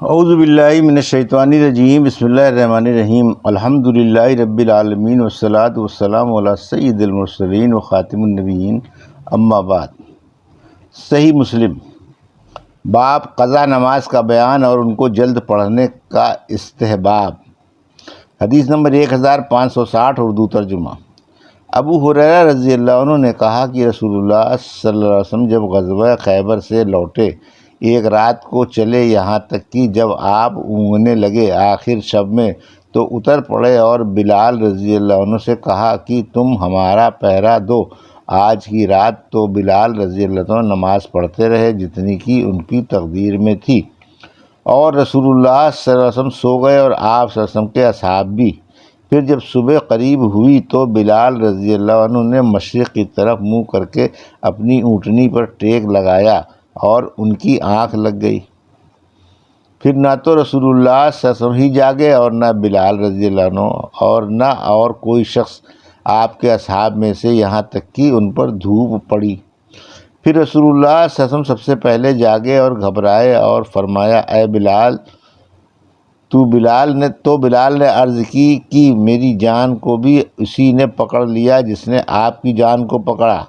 اعوذ باللہ من الشیطان الرجیم، بسم اللہ الرحمن الرحیم، الحمد للہ رب العالمین والصلاة والسلام علی سید المرسلین و خاتم النبیین، اما بعد۔ صحیح مسلم، باب قضا نماز کا بیان اور ان کو جلد پڑھنے کا استحباب۔ حدیث نمبر 1560، اردو ترجمہ۔ ابو ہریرہ رضی اللہ عنہ نے کہا کہ رسول اللہ صلی اللہ علیہ وسلم جب غزوہ خیبر سے لوٹے، ایک رات کو چلے، یہاں تک کہ جب آپ اونگنے لگے آخر شب میں تو اتر پڑے اور بلال رضی اللہ عنہ سے کہا کہ تم ہمارا پہرا دو آج کی رات۔ تو بلال رضی اللہ عنہ نماز پڑھتے رہے جتنی کہ ان کی تقدیر میں تھی، اور رسول اللہ صلی اللہ علیہ وسلم سو گئے اور آپ صلی اللہ علیہ وسلم کے اصحاب بھی۔ پھر جب صبح قریب ہوئی تو بلال رضی اللہ عنہ نے مشرق کی طرف منہ کر کے اپنی اونٹنی پر ٹیک لگایا اور ان کی آنکھ لگ گئی۔ پھر نہ تو رسول اللہ صلی اللہ علیہ وسلم ہی جاگے اور نہ بلال رضی اللہ عنہ اور نہ اور کوئی شخص آپ کے اصحاب میں سے، یہاں تک کہ ان پر دھوپ پڑی۔ پھر رسول اللہ صلی اللہ علیہ وسلم سب سے پہلے جاگے اور گھبرائے اور فرمایا، اے بلال، تو بلال نے عرض کی کہ میری جان کو بھی اسی نے پکڑ لیا جس نے آپ کی جان کو پکڑا،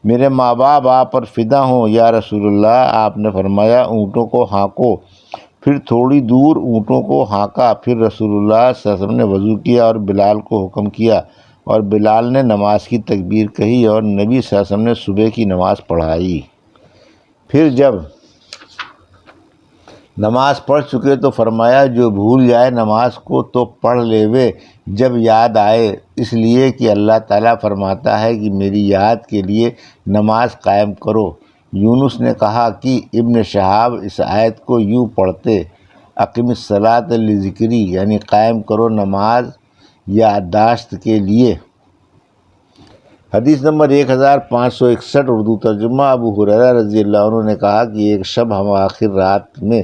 میرے ماں باپ آپ پر فدا ہوں یا رسول اللہ۔ آپ نے فرمایا، اونٹوں کو ہانکو۔ پھر تھوڑی دور اونٹوں کو ہانکا، پھر رسول اللہ صلی اللہ علیہ وسلم نے وضو کیا اور بلال کو حکم کیا، اور بلال نے نماز کی تکبیر کہی اور نبی صلی اللہ علیہ وسلم نے صبح کی نماز پڑھائی۔ پھر جب نماز پڑھ چکے تو فرمایا، جو بھول جائے نماز کو تو پڑھ لیوے جب یاد آئے، اس لیے کہ اللہ تعالیٰ فرماتا ہے کہ میری یاد کے لیے نماز قائم کرو۔ یونس نے کہا کہ ابن شہاب اس آیت کو یوں پڑھتے، اقم الصلاۃ لذکری، یعنی قائم کرو نماز یادداشت کے لیے۔ حدیث نمبر 1561، اردو ترجمہ۔ ابو ہریرہ رضی اللہ عنہ نے کہا کہ ایک شب ہم آخر رات میں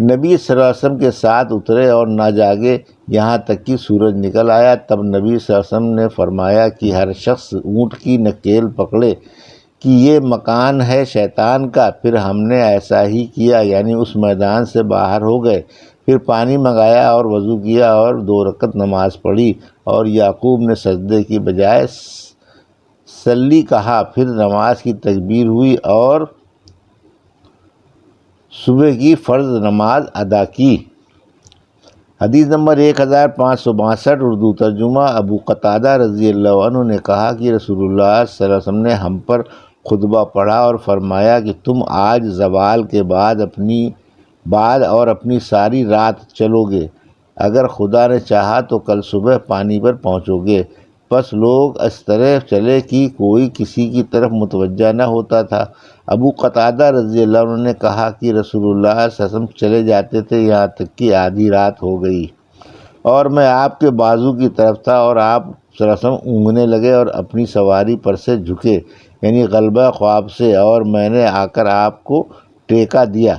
نبی صلی اللہ علیہ وسلم کے ساتھ اترے اور نہ جاگے یہاں تک کہ سورج نکل آیا۔ تب نبی صلی اللہ علیہ وسلم نے فرمایا کہ ہر شخص اونٹ کی نکیل پکڑے کہ یہ مکان ہے شیطان کا۔ پھر ہم نے ایسا ہی کیا، یعنی اس میدان سے باہر ہو گئے۔ پھر پانی منگایا اور وضو کیا اور 2 رکعت نماز پڑھی، اور یعقوب نے سجدے کی بجائے صلی کہا۔ پھر نماز کی تکبیر ہوئی اور صبح کی فرض نماز ادا کی۔ حدیث نمبر 1562، اردو ترجمہ۔ ابو قتادہ رضی اللہ عنہ نے کہا کہ رسول اللہ صلی اللہ علیہ وسلم نے ہم پر خطبہ پڑھا اور فرمایا کہ تم آج زوال کے بعد اور اپنی ساری رات چلو گے، اگر خدا نے چاہا تو کل صبح پانی پر پہنچو گے۔ پس لوگ اس طرح چلے کہ کوئی کسی کی طرف متوجہ نہ ہوتا تھا۔ ابو قتادہ رضی اللہ عنہ نے کہا کہ رسول اللہ صلی اللہ علیہ وسلم چلے جاتے تھے یہاں تک کہ آدھی رات ہو گئی، اور میں آپ کے بازو کی طرف تھا، اور آپ صلی اللہ علیہ وسلم اونگنے لگے اور اپنی سواری پر سے جھکے، یعنی غلبہ خواب سے، اور میں نے آ کر آپ کو ٹیکا دیا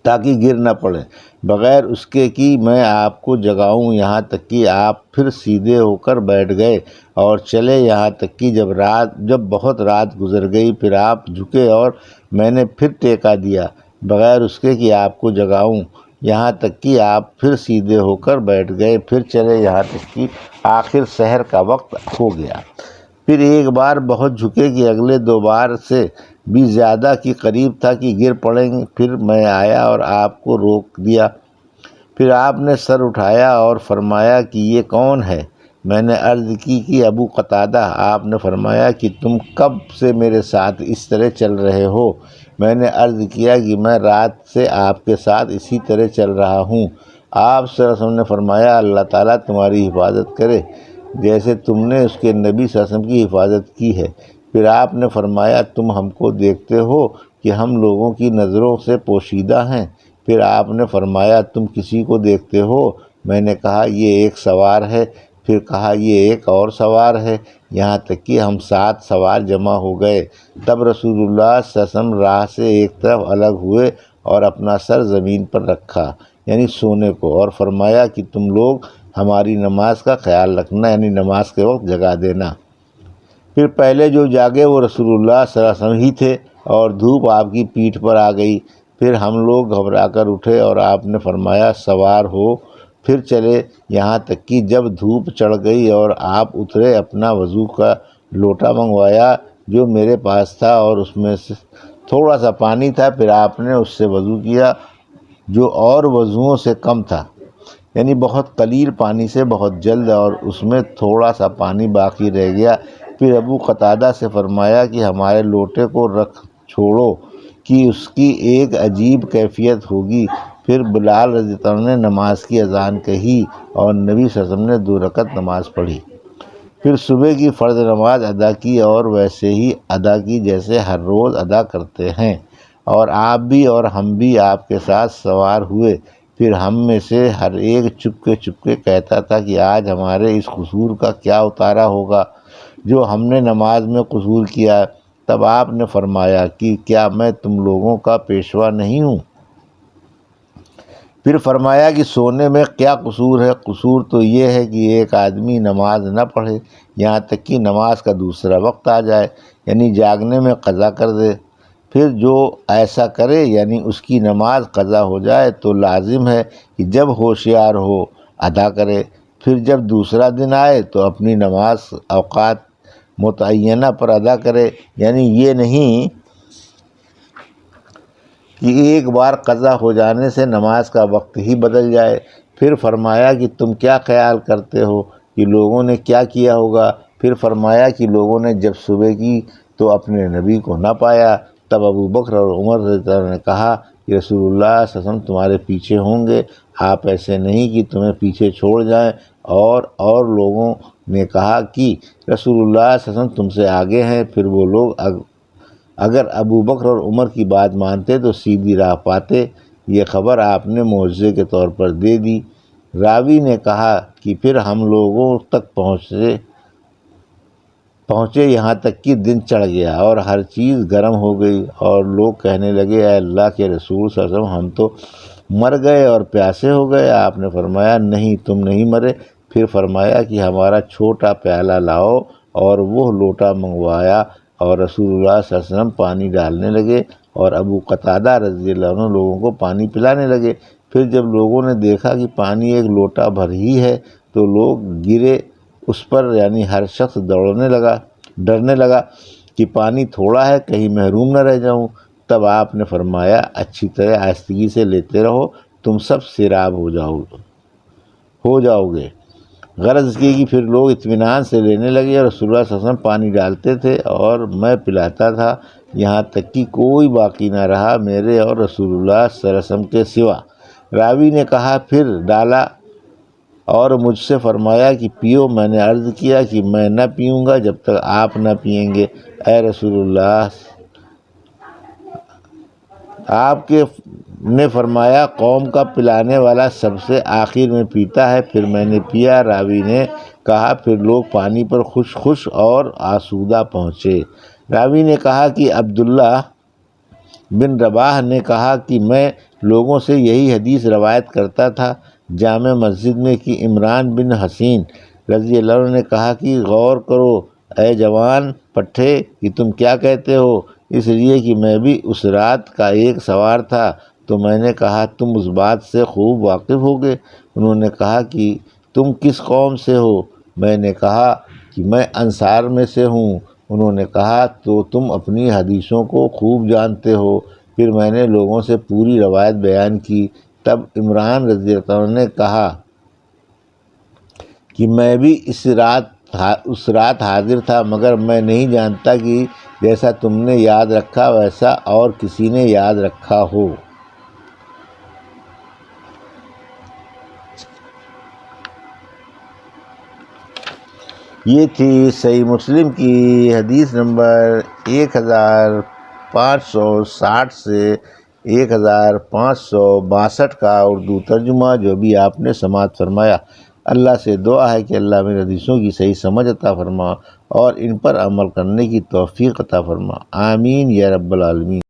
تاکہ گر نہ پڑے، بغیر اس کے کہ میں آپ کو جگاؤں، یہاں تک کہ آپ پھر سیدھے ہو کر بیٹھ گئے اور چلے، یہاں تک کہ جب بہت رات گزر گئی۔ پھر آپ جھکے اور میں نے پھر ٹیکا دیا، بغیر اس کے کہ آپ کو جگاؤں، یہاں تک کہ آپ پھر سیدھے ہو کر بیٹھ گئے۔ پھر چلے، یہاں تک کہ آخر سحر کا وقت ہو گیا۔ پھر ایک بار بہت جھکے کہ اگلے 2 بار سے بھی زیادہ کی قریب تھا کہ گر پڑیں گے۔ پھر میں آیا اور آپ کو روک دیا۔ پھر آپ نے سر اٹھایا اور فرمایا کہ یہ کون ہے؟ میں نے عرض کی کہ ابو قتادہ۔ آپ نے فرمایا کہ تم کب سے میرے ساتھ اس طرح چل رہے ہو؟ میں نے عرض کیا کہ میں رات سے آپ کے ساتھ اسی طرح چل رہا ہوں۔ آپ صلی اللہ علیہ وسلم نے فرمایا، اللہ تعالیٰ تمہاری حفاظت کرے جیسے تم نے اس کے نبی صلی اللہ علیہ وسلم کی حفاظت کی ہے۔ پھر آپ نے فرمایا، تم ہم کو دیکھتے ہو کہ ہم لوگوں کی نظروں سے پوشیدہ ہیں؟ پھر آپ نے فرمایا، تم کسی کو دیکھتے ہو؟ میں نے کہا، یہ ایک سوار ہے۔ پھر کہا، یہ ایک اور سوار ہے، یہاں تک کہ ہم 7 سوار جمع ہو گئے۔ تب رسول اللہ صلی اللہ علیہ وسلم راہ سے ایک طرف الگ ہوئے اور اپنا سر زمین پر رکھا، یعنی سونے کو، اور فرمایا کہ تم لوگ ہماری نماز کا خیال رکھنا، یعنی نماز کے وقت جگا دینا۔ پھر پہلے جو جاگے وہ رسول اللہ صلی اللہ علیہ وسلم ہی تھے، اور دھوپ آپ کی پیٹھ پر آ گئی۔ پھر ہم لوگ گھبرا کر اٹھے اور آپ نے فرمایا سوار ہو، پھر چلے، یہاں تک کہ جب دھوپ چڑھ گئی اور آپ اترے اپنا وضو کا لوٹا منگوایا جو میرے پاس تھا اور اس میں سے تھوڑا سا پانی تھا، پھر آپ نے اس سے وضو کیا جو اور وضوؤں سے کم تھا، یعنی بہت قلیل پانی سے بہت جلد، اور اس میں تھوڑا سا پانی باقی رہ گیا۔ پھر ابو قتادہ سے فرمایا کہ ہمارے لوٹے کو رکھ چھوڑو کہ اس کی ایک عجیب کیفیت ہوگی۔ پھر بلال رضی اللہ عنہ نے نماز کی اذان کہی اور نبی صلی اللہ علیہ وسلم نے 2 رکعت نماز پڑھی، پھر صبح کی فرض نماز ادا کی اور ویسے ہی ادا کی جیسے ہر روز ادا کرتے ہیں، اور آپ بھی اور ہم بھی آپ کے ساتھ سوار ہوئے۔ پھر ہم میں سے ہر ایک چپکے چپکے کہتا تھا کہ آج ہمارے اس قصور کا کیا اتارا ہوگا جو ہم نے نماز میں قصور کیا۔ تب آپ نے فرمایا کہ کیا میں تم لوگوں کا پیشوا نہیں ہوں؟ پھر فرمایا کہ سونے میں کیا قصور ہے؟ قصور تو یہ ہے کہ ایک آدمی نماز نہ پڑھے یہاں تک کہ نماز کا دوسرا وقت آ جائے، یعنی جاگنے میں قضا کر دے، پھر جو ایسا کرے یعنی اس کی نماز قضا ہو جائے تو لازم ہے کہ جب ہوشیار ہو ادا کرے، پھر جب دوسرا دن آئے تو اپنی نماز اوقات متعینہ پر ادا کرے، یعنی یہ نہیں کہ ایک بار قضا ہو جانے سے نماز کا وقت ہی بدل جائے۔ پھر فرمایا کہ تم کیا خیال کرتے ہو کہ لوگوں نے کیا کیا ہوگا؟ پھر فرمایا کہ لوگوں نے جب صبح کی تو اپنے نبی کو نہ پایا۔ تب ابو بکر اور عمر رضی اللہ عنہ نے کہا کہ رسول اللہ صلی اللہ علیہ وسلم تمہارے پیچھے ہوں گے، آپ ایسے نہیں کہ تمہیں پیچھے چھوڑ جائیں، اور لوگوں نے کہا کہ رسول اللہ صلی اللہ علیہ وسلم تم سے آگے ہیں۔ پھر وہ لوگ اگر ابو بکر اور عمر کی بات مانتے تو سیدھی راہ پاتے۔ یہ خبر آپ نے معجزے کے طور پر دے دی۔ راوی نے کہا کہ پھر ہم لوگوں تک پہنچے یہاں تک کہ دن چڑھ گیا اور ہر چیز گرم ہو گئی، اور لوگ کہنے لگے اے اللہ کے رسول صلی اللہ علیہ وسلم ہم تو مر گئے اور پیاسے ہو گئے۔ آپ نے فرمایا نہیں تم نہیں مرے۔ پھر فرمایا کہ ہمارا چھوٹا پیالہ لاؤ، اور وہ لوٹا منگوایا، اور رسول اللہ صلی اللہ علیہ وسلم پانی ڈالنے لگے اور ابو قتادہ رضی اللہ عنہ لوگوں کو پانی پلانے لگے۔ پھر جب لوگوں نے دیکھا کہ پانی ایک لوٹا بھر ہی ہے تو لوگ گرے اس پر، یعنی ہر شخص ڈرنے لگا کہ پانی تھوڑا ہے کہیں محروم نہ رہ جاؤں۔ تب آپ نے فرمایا اچھی طرح آہستگی سے لیتے رہو، تم سب سیراب ہو جاؤ گے۔ غرض کی کہ پھر لوگ اطمینان سے لینے لگے اور رسول اللہ صلی اللہ علیہ وسلم پانی ڈالتے تھے اور میں پلاتا تھا، یہاں تک کہ کوئی باقی نہ رہا میرے اور رسول اللہ صلی اللہ علیہ وسلم کے سوا۔ راوی نے کہا پھر ڈالا اور مجھ سے فرمایا کہ پیو۔ میں نے عرض کیا کہ میں نہ پیوں گا جب تک آپ نہ پئیں گے اے رسول اللہ۔ آپ نے فرمایا قوم کا پلانے والا سب سے آخر میں پیتا ہے، پھر میں نے پیا۔ راوی نے کہا پھر لوگ پانی پر خوش اور آسودہ پہنچے۔ راوی نے کہا کہ عبداللہ بن رباح نے کہا کہ میں لوگوں سے یہی حدیث روایت کرتا تھا جامع مسجد میں کہ عمران بن حسین رضی اللہ عنہ نے کہا کہ غور کرو اے جوان پٹھے کہ تم کیا کہتے ہو، اس لیے کہ میں بھی اس رات کا ایک سوار تھا۔ تو میں نے کہا تم اس بات سے خوب واقف ہوگے؟ انہوں نے کہا کہ تم کس قوم سے ہو؟ میں نے کہا کہ میں انصار میں سے ہوں۔ انہوں نے کہا تو تم اپنی حدیثوں کو خوب جانتے ہو۔ پھر میں نے لوگوں سے پوری روایت بیان کی۔ تب عمران رضی اللہ عنہ نے کہا کہ میں بھی اس رات حاضر تھا، مگر میں نہیں جانتا کہ جیسا تم نے یاد رکھا ویسا اور کسی نے یاد رکھا ہو۔ یہ تھی صحیح مسلم کی حدیث نمبر 1560 سے 1562 کا اردو ترجمہ جو بھی آپ نے سماعت فرمایا۔ اللہ سے دعا ہے کہ اللہ میری حدیثوں کی صحیح سمجھ عطا فرما اور ان پر عمل کرنے کی توفیق عطا فرما، آمین یا رب العالمین۔